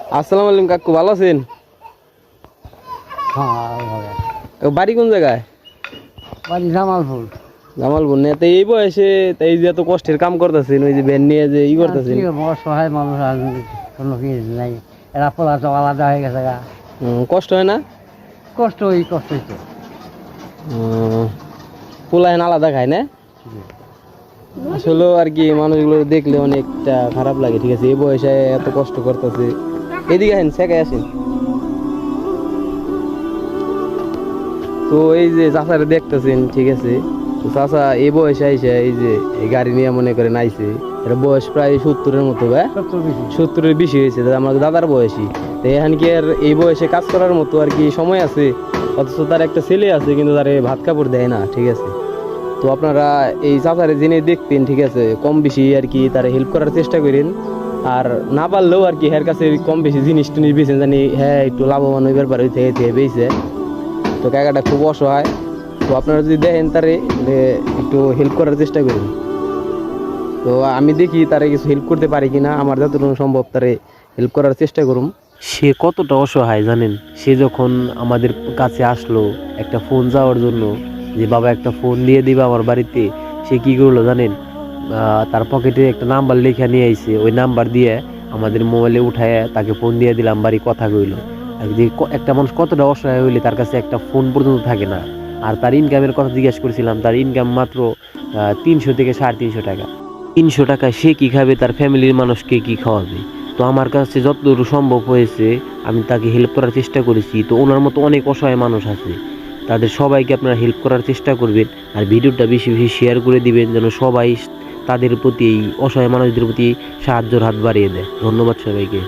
আসসালামু আলাইকুম কাকু, ভালো আছেন? বাড়ি কোন জায়গায়? বাড়ি জামালপুর। জামালপুর না? তো এই বয়সে তো এই যে এত কষ্টের কাম করতেছেন, ওই যে ভ্যান নিয়ে যে করতেছেন। অসহায় মানুষ আর কোনো কি নাই, এরা পোলা তো আলাদা হয়ে গেছে গা। কষ্ট হয় না? কষ্ট হইতো। পোলায়ন আলাদা খায় না? আসলে আর কি মানুষগুলো দেখলে অনেকটা খারাপ লাগে। ঠিক আছে, এই বয়সে এত কষ্ট করতেছে। এদিকে আসেন, শেখায় আসেন। তো এই যে চাচারে দেখতেছেন, ঠিক আছে, তো চাচা এই বয়সে আইসে এই যে এই গাড়ি নিয়ে মনে করেন আইসে, এটা বয়স প্রায় 70-এর মতো, 70-এর বেশি হয়েছে, আমার দাদার বয়সী। তো এখন কি আর এই বয়সে কাজ করার মতো আর কি সময় আছে? অথচ তার একটা ছেলে আছে, কিন্তু তারে ভাত কাপড় দেয় না। ঠিক আছে, তো আপনারা এই চাচারে জেনে দেখতেন, ঠিক আছে, কম বেশি আর কি তারা হেল্প করার চেষ্টা করেন। আর না পারলেও আর কি হের কাছে কম বেশি জিনিস টিনিস বেছেন, জানি হ্যাঁ একটু লাভবান হইবার পারে, ওই থেকে বেছে। তো কাকাটা খুব অসহায়। তো আপনারা যদি দেখেন তারে একটু হেল্প করার চেষ্টা করুন। তো আমি দেখি তারে কিছু হেল্প করতে পারি কিনা, আমার যতটুকু সম্ভব তারে হেল্প করার চেষ্টা করুন। সে কতটা অসহায় জানেন? সে যখন আমাদের কাছে আসলো একটা ফোন যাওয়ার জন্য, যে বাবা একটা ফোন দিয়ে দিবা আমার বাড়িতে, সে কি করলো জানেন? তার পকেটে একটা নাম্বার লেখা নিয়ে আইছে, ওই নাম্বার দিয়ে আমাদের মোবাইলে উঠায় তাকে ফোন দিয়ে দিলাম, বাড়ি কথা কইলো। আর যে একটা মানুষ কতটা অসহায় হইলে তার কাছে একটা ফোন পর্যন্ত থাকে না। আর তার ইনকামের কথা জিজ্ঞাসা করেছিলাম, তার ইনকাম মাত্র 300 থেকে 350 টাকা। 300 টাকায় সে কি খাবে, তার ফ্যামিলির মানুষকে কি খাওয়াবে? তো আমার কাছে যতদূর সম্ভব হয়েছে আমি তাকে হেল্প করার চেষ্টা করেছি। তো ওনার মতো অনেক অসহায় মানুষ আছে, তাদের সবাইকে আপনারা হেল্প করার চেষ্টা করবেন। আর ভিডিওটা বেশি বেশি শেয়ার করে দিবেন, যেন সবাই তাদের প্রতি, এই অসহায় মানুষদের প্রতি সাহায্যের হাত বাড়িয়ে দেয়। ধন্যবাদ সবাইকে।